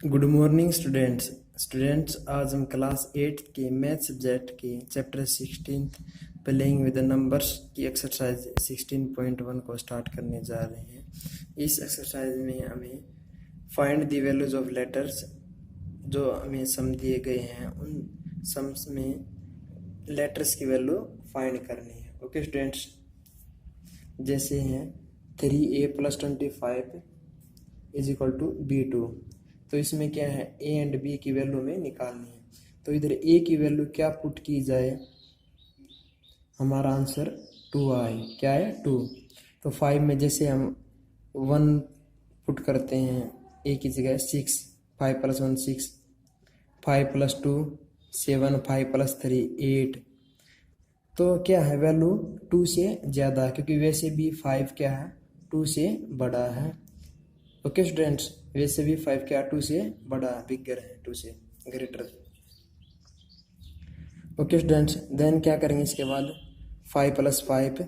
Good morning students आज हम class 8 के मैथ सब्जेक्ट के चैप्टर 16 प्लेइंग विद नंबर्स की एक्सरसाइज 16.1 को स्टार्ट करने जा रहे हैं। इस एक्सरसाइज में हमें find the values of letters, जो हमें सम दिए गए हैं उन सम्स में लेटर्स की वैल्यू फाइंड करनी है। ओके स्टूडेंट्स, जैसे हैं 3a + 25 = b2। तो इसमें क्या है, ए एंड बी की वैल्यू में निकालनी है। तो इधर ए की वैल्यू क्या पुट की जाए, हमारा आंसर 2 आए। क्या है, 2। तो 5 में जैसे हम 1 पुट करते हैं, ए की जगह 6, 5 + 1 6, 5 + 2 7, 5 + 3 8। तो क्या है, वैल्यू 2 से ज़्यादा है, क्योंकि वैसे भी 5 क्या है, 2 से बड़ा है। ओके स्टूडेंट्स, वैसे भी 5 क्या 2 से बड़ा, बिगर है, 2 से ग्रेटर। ओके स्टूडेंट्स, देन क्या करेंगे इसके बाद, 5 + 5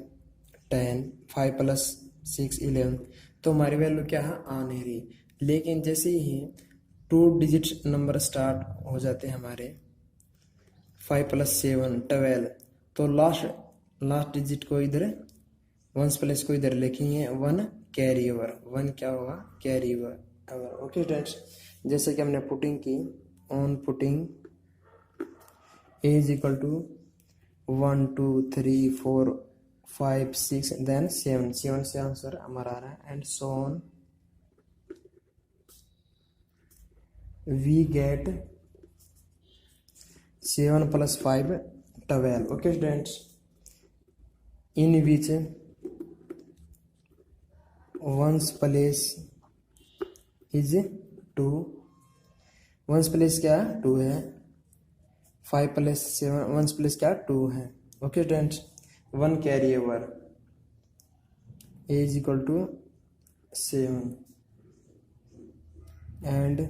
10, 5 + 6 11। तो हमारी वैल्यू क्या है, आ नहीं रही। लेकिन जैसे ही 2 डिजिट नंबर स्टार्ट हो जाते हैं हमारे, 5 + 7 12, तो लास्ट डिजिट को इधर वंस प्लेस को इधर लिखेंगे 1 कैरी ओवर। 1 क्या होगा, कैरी ओवर। ओके स्टूडेंट्स, जैसे कि हमने पुटिंग की, ऑन पुटिंग ए = 1 2 3 4 5 6 देन 7 से आंसर हमारा आ रहा है। And so on we get 7 + 5 12। Okay students, in which ones place is 2। Ones place क्या 2 है। 5 + 7 वंस प्लेस क्या 2 है। Okay students, 1 carry over A = 7 and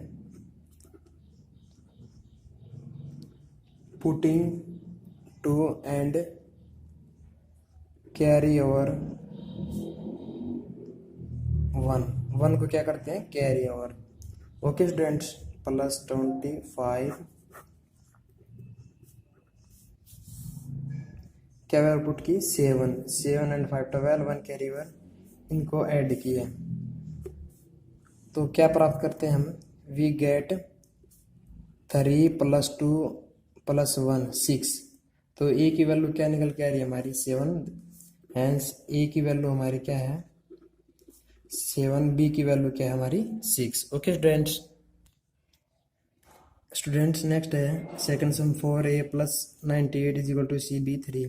putting 2 and carry over 1 को क्या करते हैं, कैरी ओवर। ओके स्टूडेंट्स, +25 क्या वैल्यू पुट की, 7 एंड 5 12, 1 कैरी ओवर, इनको ऐड किए तो क्या प्राप्त करते हैं हम, वी गेट 3 + 2 + 1 6। तो ए की वैल्यू क्या निकल के आ रही है हमारी, 7। हैंस ए की वैल्यू हमारी क्या है, 7। बी की वैल्यू क्या है हमारी, 6। ओके स्टूडेंट्स नेक्स्ट है सेकंड सम 4a + 98 = c b3।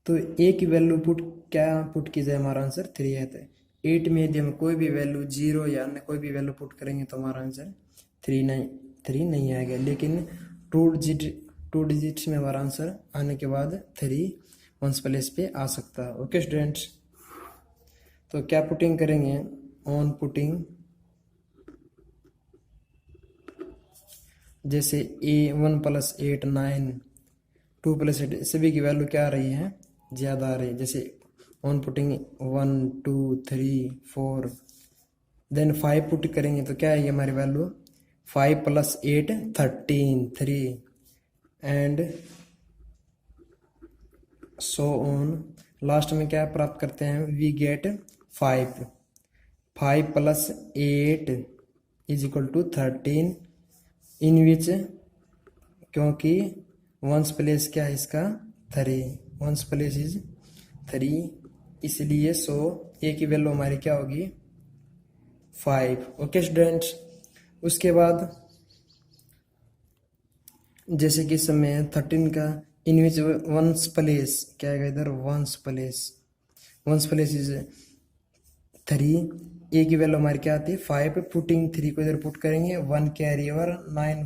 तो ए की वैल्यू पुट की जाए, हमारा आंसर 3 है। तो 8 में यदि हम कोई भी वैल्यू 0 या अन्य कोई भी वैल्यू पुट करेंगे तो हमारा आंसर 3 नहीं आएगा। लेकिन 2 डिजिट्स में हमारा आंसर आने के बाद 3 वंस प्लेस पे आ सकता है। ओके स्टूडेंट्स, तो क्या पुटिंग करेंगे, ऑन पुटिंग जैसे ए 1 + 8 9, 2 + 8 सभी की वैल्यू क्या आ रही है, ज़्यादा आ रही है। जैसे ऑन पुटिंग 1 2 3 4 देन 5 पुट करेंगे तो क्या है हमारी value, 5 + 8 13 3 and so on. Last में क्या प्राप्त करते हैं, वी गेट 5 + 8 = 13 इन विच, क्योंकि वंस प्लेस क्या है इसका 3, वंस प्लेस इज 3, इसलिए सो ए की वैल्यू हमारी क्या होगी 5। ओके स्टूडेंट्स, उसके बाद जैसे कि समय 13 का इन विच वंस प्लेस क्या है इधर, वंस प्लेस इज 3। ए की वैल्यू हमारी क्या आती है 5। पुटिंग 3 को इधर पुट करेंगे, 1 कैरी ओवर 9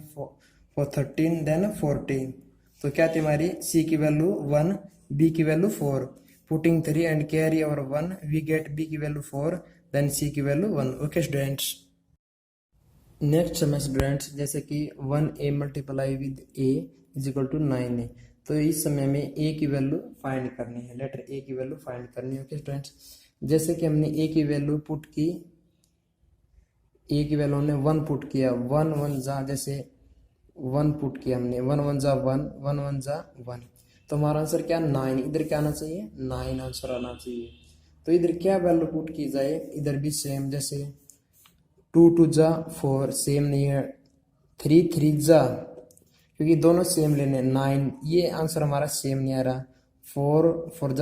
for 13 देन 14। तो क्या थी हमारी, सी की वैल्यू 1, बी की value 4। Putting 3 and carry over 1, we get B की वैल्यू 4 देन सी की वैल्यू 1। ओके स्टूडेंट्स, नेक्स्ट समय स्टूडेंट्स जैसे कि 1a × विद a = 9a। तो इस समय में a की वैल्यू फाइंड करनी है, लेटर a की वैल्यू फाइंड करनी है। ओके स्टूडेंट्स, जैसे कि हमने a की वैल्यू पुट की ए की वैल्यू हमने 1 पुट किया, 1 1 जा, जैसे 1 पुट किया हमने, 1 1 जा 1, 1 1 जा 1, तो हमारा आंसर क्या 9, इधर क्या आना चाहिए 9 आंसर आना चाहिए। तो इधर क्या वैल्यू पुट की जाए, इधर भी सेम, जैसे 2 2 जा 4 सेम नहीं है, 3 3 जा, क्योंकि दोनों सेम लेने 9, ये आंसर हमारा सेम नहीं आ रहा। 4 4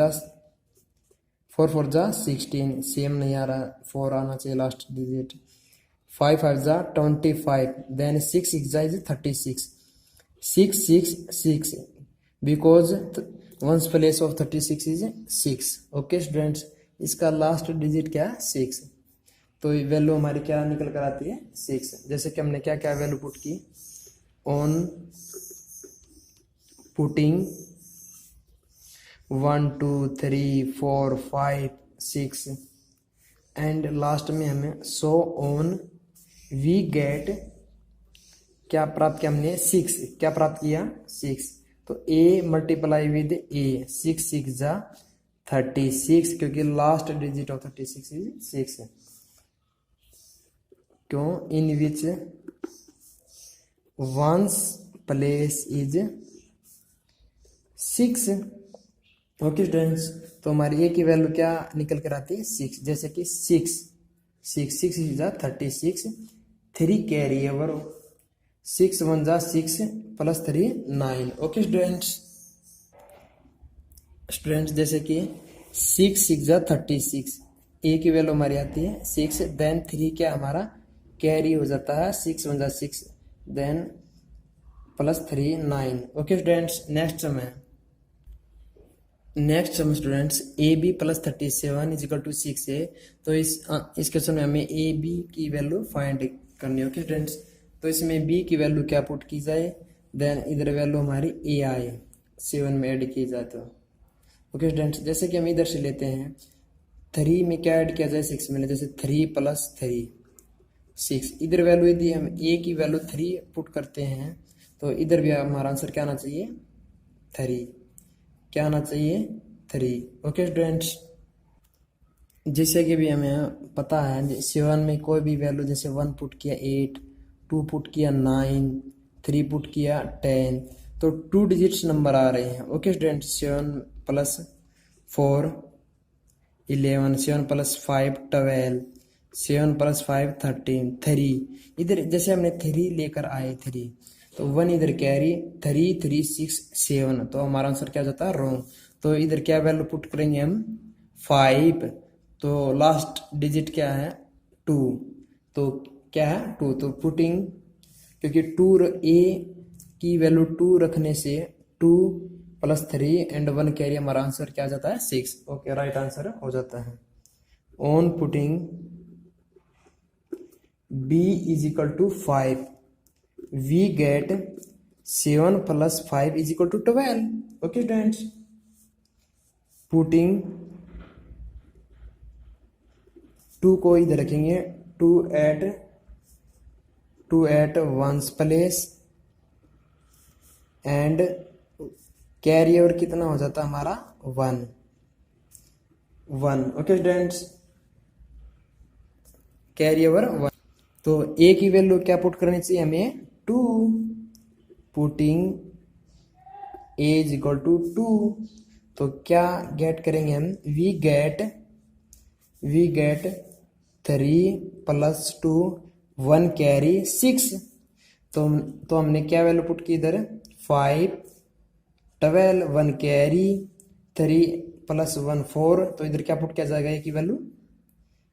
जा 16 सेम नहीं आ रहा, 4 आना चाहिए लास्ट डिजिट। 5 5 जा 25, देन 6 6 जा is 36, 6 6 6 because ones place of 36 is 6। Okay students, इसका लास्ट डिजिट क्या है 6, तो वैल्यू हमारी क्या निकल कर आती है 6। जैसे कि हमने क्या क्या वैल्यू पुट की, ऑन पुटिंग 1 2 3 4 5 6 एंड लास्ट में हमें सो ऑन वी गेट क्या प्राप्त किया हमने 6, क्या प्राप्त किया 6, तो a मल्टीप्लाई विद a, 6 6 जा 36, क्योंकि लास्ट डिजिट ऑफ 36 इज 6, क्यों in which ones place is 6। Okay students, तो हमारी ए की वैल्यू क्या निकल कर आती है 6, जैसे कि 6 6 6 जा 36, 3 कैरी ओवर, 6 1 जा 6 प्लस 3 9। ओके स्टूडेंट्स जैसे कि 6 6 जा 36, ए की वैल्यू हमारी आती है 6, देन 3 क्या हमारा कैरी हो जाता है, 6 1 जा 6, देन plus 3 9। Okay students, next sum students a b plus 37 is equal to 6 है। तो इस क्वेश्चन में हमें ए बी की वैल्यू फाइंड करनी है। ओके स्टूडेंट्स, तो इसमें बी की वैल्यू क्या पुट की जाए, देन इधर वैल्यू हमारी ए आई 7 में ऐड की जाए तो। ओके स्टूडेंट्स, जैसे कि हम इधर से लेते हैं 3 में क्या ऐड किया जाए 6 में, जैसे 3 प्लस 3 6, इधर वैल्यू यदि हम ए की वैल्यू 3 पुट करते हैं तो इधर भी हमारा आंसर क्या आना चाहिए 3, क्या आना चाहिए 3। ओके स्टूडेंट्स, जैसे कि भी हमें पता है 7 में कोई भी वैल्यू, जैसे 1 पुट किया 8, 2 पुट किया 9, 3 पुट किया 10, तो 2 डिजिट्स नंबर आ रहे हैं। Okay students, 7 plus 4 11, 7 plus 5 12, 7 plus 5 13, 3 इधर जैसे हमने 3 लेकर आए 3, तो 1 इधर कैरी, 3 3 6 7, तो हमारा आंसर क्या जाता है रॉन्ग। तो इधर क्या वैल्यू पुट करेंगे हम 5, तो लास्ट डिजिट क्या है 2, तो क्या है 2, तो पुटिंग, क्योंकि 2 ए की वैल्यू 2 रखने से 2 प्लस 3 एंड 1 कैरी, हमारा आंसर क्या जाता है 6। ओके, राइट आंसर हो जाता है। On putting b is equal to 5 we get 7 plus 5 is equal to 12. Okay students, putting 2 को इधर रखेंगे, 2 at 1's place and carry over कितना हो जाता है हमारा 1 1। ओके स्टूडेंट्स, कैरी ओवर 1, तो ए की वैल्यू क्या पुट करनी चाहिए हमें 2, putting a is equal to 2, तो क्या गेट करेंगे हम, वी गेट 3 प्लस 2 1 कैरी 6, तो हमने क्या वैल्यू पुट की इधर 5 12, 1 कैरी, 3 प्लस 1 4, तो इधर क्या पुट किया जाएगा, ए की वैल्यू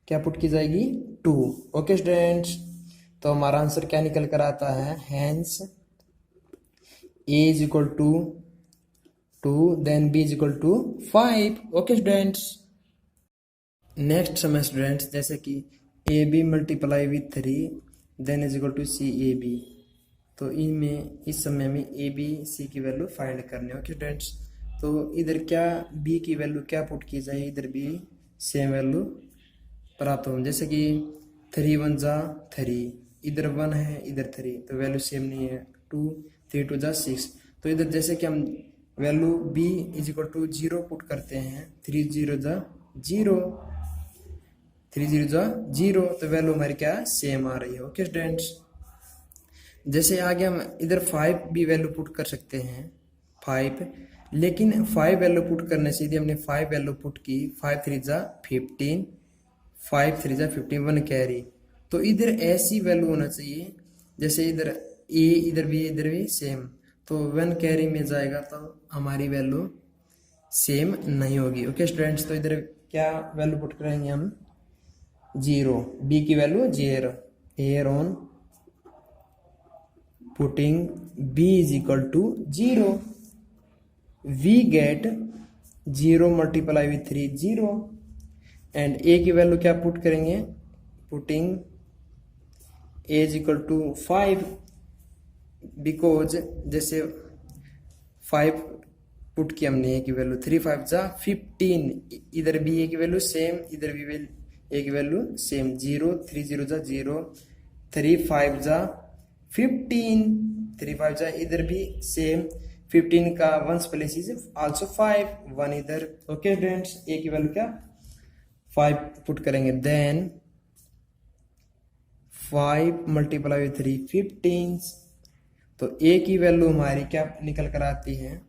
क्या पुट की जाएगी 2। ओके स्टूडेंट्स, तो हमारा आंसर क्या निकल कर आता है, hence a is equal to 2, then b is equal to 5। Okay students, next समय स्टूडेंट्स, जैसे कि a b multiply with 3 then is equal to c a b, तो इनमें इस समय में ए बी सी की वैल्यू फाइंड करनी है। ओके स्टूडेंट्स, तो इधर क्या बी की वैल्यू क्या पुट की जाए, इधर भी सेम वैल्यू प्राप्त हो, जैसे कि 3 1 जा 3, इधर 1 है इधर 3, तो वैल्यू सेम नहीं है, 2 3 2 जा 6, तो इधर जैसे कि हम value b is equal to 0 put करते हैं, 3 0 जा 0, 3 0 जा 0, तो वैल्यू हमारी क्या है, सेम आ रही है। ओके स्टूडेंट्स, जैसे आगे हम इधर 5 भी वैल्यू पुट कर सकते हैं 5, लेकिन 5 वैल्यू पुट करने से यदि हमने 5 वैल्यू पुट की, 5 3 जा 15, 5 3 जा 15, 1 कैरी, तो इधर ऐसी वैल्यू होना चाहिए जैसे इधर ए इधर भी सेम, तो 1 कैरी में जाएगा तो हमारी वैल्यू सेम नहीं होगी। ओके स्टूडेंट्स, तो इधर क्या वैल्यू पुट करेंगे हम, 0, बी की value 0, air on putting b is equal to 0, we get 0 multiply with 3 0, and a की वैल्यू क्या पुट करेंगे, putting a is equal to 5, because जैसे 5 पुट किया हमने a की वैल्यू, 3 5 जा 15, इधर भी a की वैल्यू सेम, इधर भी a की वैल्यू सेम, 0 3 0 जा 0, 3 5 जा 15, 3 5 जा इधर भी सेम, 15 का 1s प्लेस इज आल्सो 5, 1 इधर। ओके स्टूडेंट्स, a की वैल्यू क्या 5 पुट करेंगे, देन 5 मल्टीप्लाई विथ 3 15, तो a की वैल्यू हमारी क्या निकल कर आती है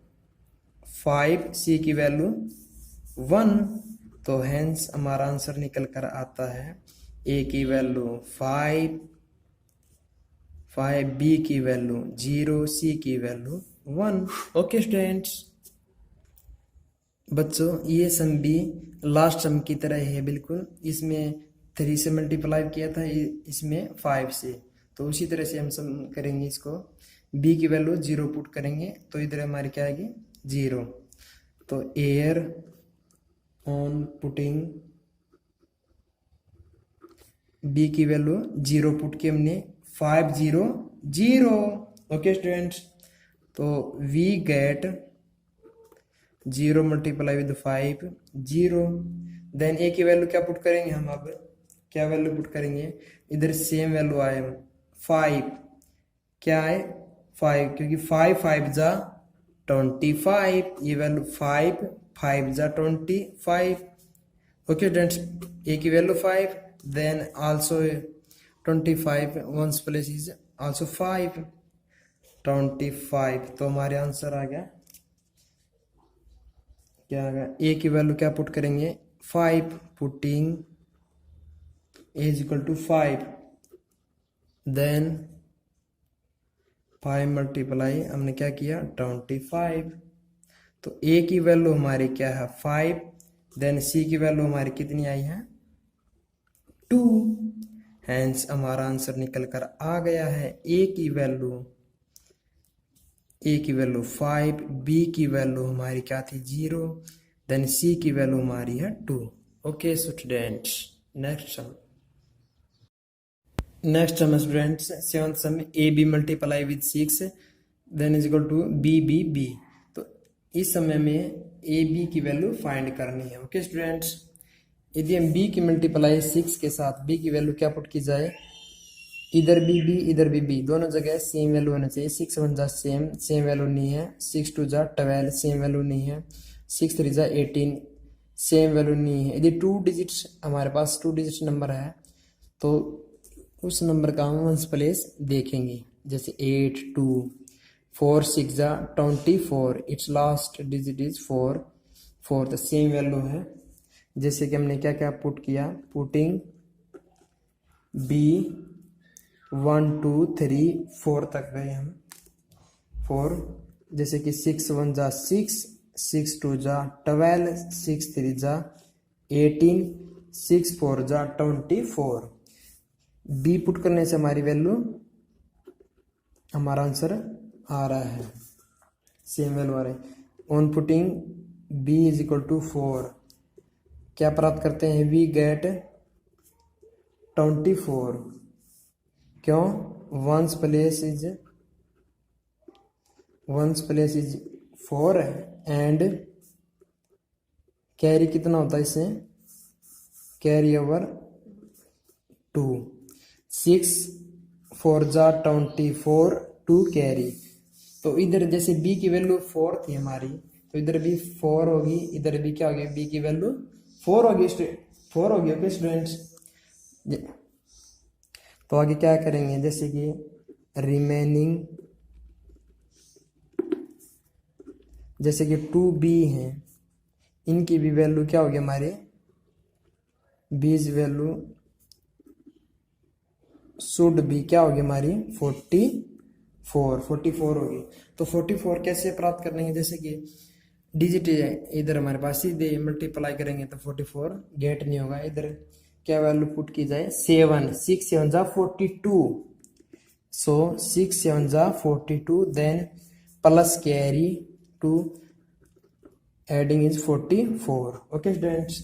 5, c की वैल्यू 1, तो हेंस हमारा आंसर निकल कर आता है a की वैल्यू 5, b की वैल्यू 0, c की वैल्यू 1। ओके स्टूडेंट्स, बच्चों ये सम भी लास्ट सम की तरह है बिल्कुल, इसमें 3 से मल्टीप्लाई किया था, इसमें 5 से, तो उसी तरह से हम सम करेंगे इसको। b की वैल्यू 0 पुट करेंगे तो इधर हमारी क्या आएगी 0, तो एयर ऑन पुटिंग b की वैल्यू 0 पुट की हमने 5 0 0। ओके स्टूडेंट्स, तो we get 0 multiply with 5 0, then a की वैल्यू क्या पुट करेंगे हम, अब क्या वैल्यू पुट करेंगे, इधर सेम वैल्यू आए 5, क्या है 5, क्योंकि 5 5 जा 25, ये वैल्यू 5 5 जा 25। ओके स्टूडेंट्स, a की value 5, then also 25 1s place is also 5, 25, तो हमारे आंसर आ गया, क्या आ गया, a की वैल्यू क्या पुट करेंगे 5, putting a is equal to 5, then 5 multiply हमने क्या किया 25, तो a की वैल्यू हमारी क्या है 5, देन c की वैल्यू हमारी कितनी आई है 2, हेंस हमारा आंसर निकल कर आ गया है a की वैल्यू 5, b की वैल्यू हमारी क्या थी 0, देन c की वैल्यू हमारी है 2। Okay students, next sum students 7th sum a b multiply with 6 then is equal to b, तो इस समय में ए बी की वैल्यू फाइंड करनी है। ओके स्टूडेंट्स, यदि हम b की मल्टीप्लाई 6 के साथ b की वैल्यू क्या पुट की जाए, इधर भी b इधर भी b, दोनों जगह सेम वैल्यू होना चाहिए। 6 1 जा सेम वैल्यू नहीं है, 6 2 जा 12 सेम वैल्यू नहीं है, 6 3 जा 18 सेम वैल्यू नहीं है। यदि 2 डिजिट्स हमारे पास 2 डिजिट नंबर है तो उस नंबर का हम 1s प्लेस देखेंगे, जैसे 8 2 4 6 जा 24, इट्स लास्ट डिजिट इज 4 तो सेम वैल्यू है। जैसे कि हमने क्या क्या पुट किया, पुटिंग b 1 2 3 4 तक गए हम 4, जैसे कि 6 1 जा 6, 6 2 जा 12, 6 3 जा 18, 6 4 जा 24, b पुट करने से हमारी वैल्यू हमारा आंसर आ रहा है, सेम वैल्यू आ रही है। On putting b is equal to 4 क्या प्राप्त करते हैं, वी गेट 24, क्यों 1s place is 4 and carry कितना होता है इससे, कैरी ओवर 2, 6 4 जा 24 2 कैरी, तो इधर जैसे b की वैल्यू 4 थी हमारी, तो इधर भी 4 होगी, इधर भी क्या होगी b की वैल्यू 4 होगी। ओके स्टूडेंट्स, तो आगे क्या करेंगे, जैसे कि रिमेनिंग, जैसे कि 2b है, इनकी भी वैल्यू क्या होगी हमारे, बीज वैल्यू शुड भी क्या होगी हमारी 44 होगी। तो 44 कैसे प्राप्त करेंगे, जैसे कि डिजिट इधर हमारे पास सीधे मल्टीप्लाई करेंगे तो 44 गेट नहीं होगा, इधर क्या वैल्यू पुट की जाए 7, 6 7 जा 42, सो 6 7 जा 42, then plus carry two adding is 44। Okay students,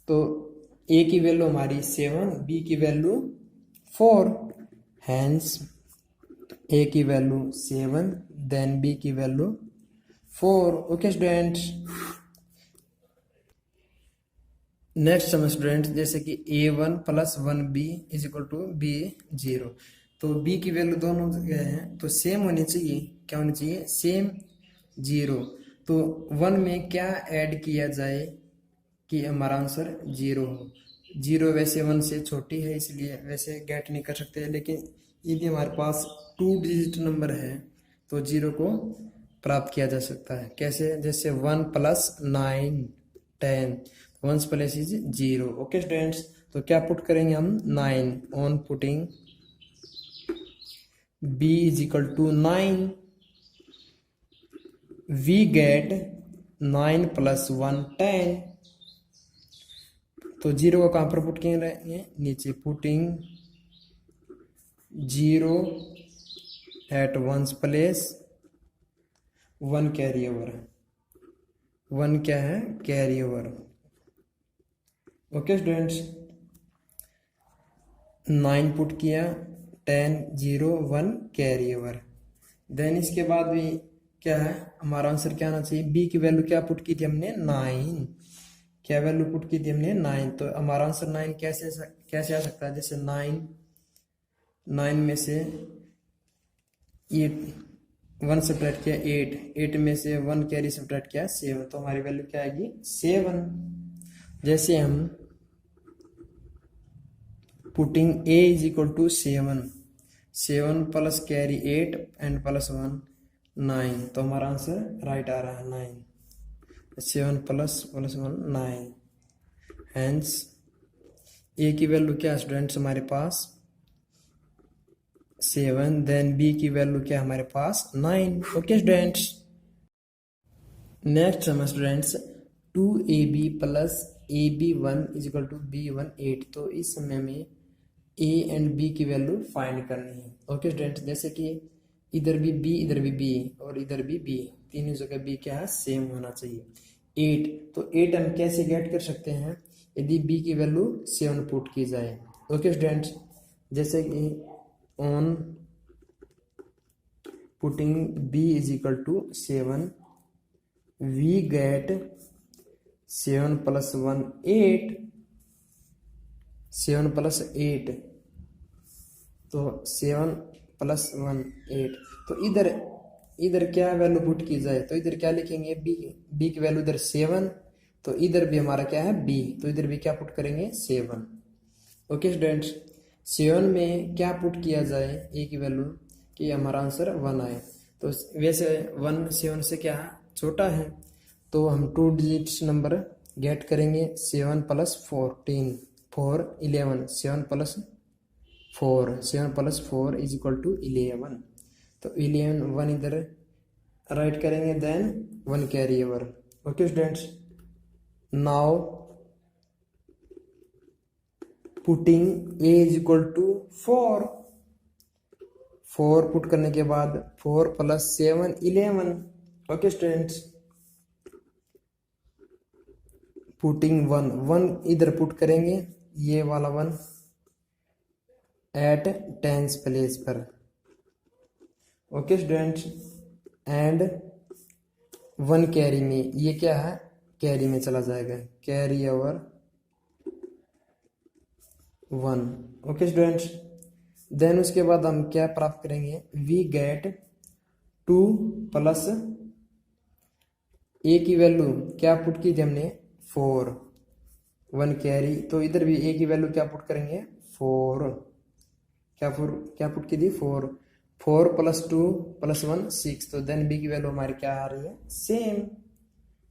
तो ए की वैल्यू हमारी 7, बी की वैल्यू 4, हैंस ए की वैल्यू 7 देन बी की वैल्यू 4। ओके स्टूडेंट्स, नेक्स्ट समय स्टूडेंट, जैसे कि a1 plus 1b is equal to b0, तो b की वैल्यू दोनों जगह है तो सेम होनी चाहिए, क्या होनी चाहिए, सेम 0। तो 1 में क्या ऐड किया जाए कि हमारा आंसर 0 हो, 0 वैसे 1 से छोटी है इसलिए वैसे गेट नहीं कर सकते, लेकिन यदि हमारे पास 2 डिजिट नंबर है तो 0 को प्राप्त किया जा सकता है। कैसे, जैसे 1 plus 9 10, 1 place is 0। Okay students, तो क्या पुट करेंगे हम 9, on putting b is equal to 9, we get 9 plus 1 10, तो 0 को कहाँ पर पुट करेंगे, नीचे, putting 0 at 1 place, 1 carry over, 1 क्या है, carry over. Okay students, 9 put किया, 10 0 1 कैरी ओवर, देन इसके बाद भी क्या है, हमारा आंसर क्या आना चाहिए, बी की वैल्यू क्या पुट की थी हमने 9, क्या वैल्यू पुट की थी हमने 9, तो हमारा आंसर 9 कैसे आ सकता है, जैसे 9 में से 1 सब्ट्रैक्ट किया 8 में से 1 कैरी सब्ट्रैक्ट किया 7, तो हमारी वैल्यू क्या आएगी 7। जैसे हम putting a is equal to 7 plus carry 8 and plus 1 9, तो हमारा आंसर राइट आ रहा है 9, 7 प्लस 1 9, हेंस a की वैल्यू क्या है स्टूडेंट्स हमारे पास 7, देन b की वैल्यू क्या है हमारे पास 9। ओके स्टूडेंट्स, नेक्स्ट समय students 2ab plus ab1 is equal to b1 8, तो इस समय में a एंड b की वैल्यू फाइंड करनी है। ओके स्टूडेंट्स, जैसे कि इधर भी b इधर भी b और इधर भी b, तीनों जगह b क्या है, सेम होना चाहिए। 8, तो 8 हम कैसे गेट कर सकते हैं, यदि b की वैल्यू 7 पुट की जाए। ओके स्टूडेंट्स, जैसे कि on putting b is equal to 7, we get 7 plus 1 8, 7 plus 8, तो 7 प्लस 1 8, तो इधर क्या वैल्यू पुट की जाए, तो इधर क्या लिखेंगे, b की वैल्यू इधर 7, तो इधर भी हमारा क्या है b, तो इधर भी क्या पुट करेंगे 7। ओके स्टूडेंट्स, 7 में क्या पुट किया जाए a की वैल्यू कि हमारा आंसर 1 आए, तो वैसे 1 7 से क्या छोटा है, तो हम 2 डिजिट्स नंबर गेट करेंगे, 7 plus 14 4 11, 7 plus 4 is equal to 11, तो 11 1 इधर राइट करेंगे, then 1 carry over. Okay students, now putting a is equal to 4 put करने के बाद 4 प्लस 7 11। ओके स्टूडेंट्स, पुटिंग 1 इधर पुट करेंगे, ये वाला 1 एट 10 प्लेस पर। ओके स्टूडेंट्स, एंड 1 कैरी में, ये क्या है, कैरी में चला जाएगा, carry over 1। Okay students, then उसके बाद हम क्या प्राप्त करेंगे, वी गेट 2 प्लस a की वैल्यू क्या पुट की थी हमने 4, 1 कैरी, तो इधर भी ए की वैल्यू क्या पुट करेंगे 4, क्या पुट की थी 4, 4 + 2 + 1 6, तो देन बी की वैल्यू हमारी क्या आ रही है same,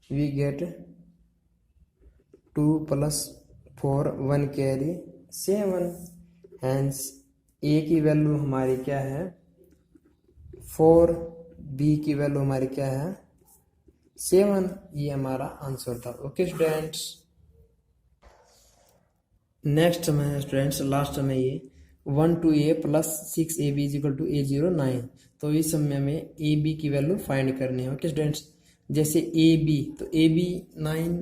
we get 2 + 4 1 carry 7, hence a की वैल्यू हमारी क्या है 4, बी की वैल्यू हमारी क्या है 7, ये हमारा आंसर था। ओके स्टूडेंट्स, नेक्स्ट में स्टूडेंट्स लास्ट में ये 1 to a + 6ab = a0 9, तो इस समय में ए बी की वैल्यू फाइंड करनी है। ओके स्टूडेंट्स, जैसे ए बी, तो ए बी 9,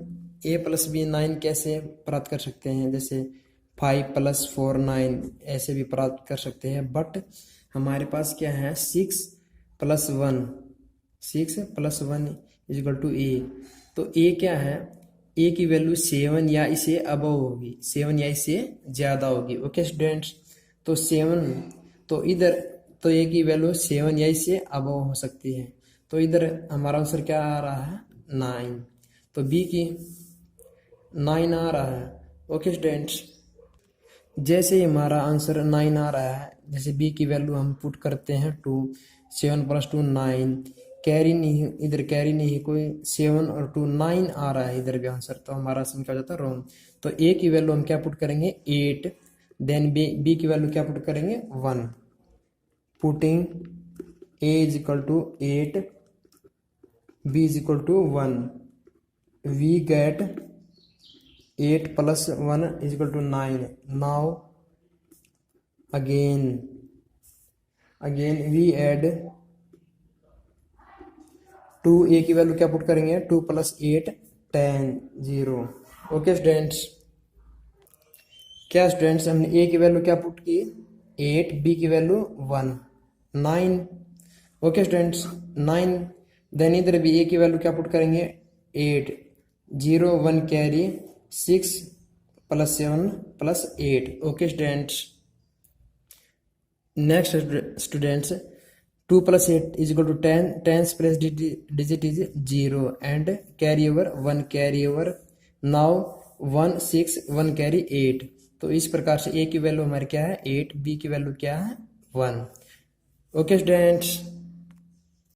a + b 9 कैसे प्राप्त कर सकते हैं, जैसे 5 + 4 9 ऐसे भी प्राप्त कर सकते हैं, बट हमारे पास क्या है 6 + 1 = a, तो a क्या है, ए की वैल्यू 7 या इसे अबव होगी, 7 या इससे ज्यादा होगी। ओके स्टूडेंट्स, तो 7, तो इधर तो ए की वैल्यू 7 या इससे अबव हो सकती है, तो इधर हमारा आंसर क्या आ रहा है 9, तो बी की 9 आ रहा है। ओके स्टूडेंट्स, जैसे ही हमारा आंसर 9 आ रहा है, जैसे बी की वैल्यू हम पुट करते हैं 2, 7 + 2 9, कैरी नहीं, इधर कैरी नहीं कोई, 7 और 2 9 आ रहा है इधर भी आंसर, तो हमारा आंसर क्या हो जाता है रॉन्ग। तो ए की वैल्यू हम क्या पुट करेंगे 8, देन बी की वैल्यू क्या पुट करेंगे 1, putting a = 8, b = 1, we get 8 + 1 = 9, now again we add 2, a की वैल्यू क्या पुट करेंगे 2 + 8 10 0। ओके स्टूडेंट्स, क्या स्टूडेंट्स हमने ए की वैल्यू क्या पुट की 8, बी की वैल्यू 1 9। ओके स्टूडेंट्स 9, देन इधर भी ए की वैल्यू क्या पुट करेंगे 8 0 1 carry 6 + 7 + 8। Okay students, next students 2 + 8 = 10, 10th place digit is 0 and carry over 1 carry over, now 1 6 1 carry 8, तो इस प्रकार से ए की वैल्यू हमारी क्या है 8, बी की वैल्यू क्या है 1। Okay students.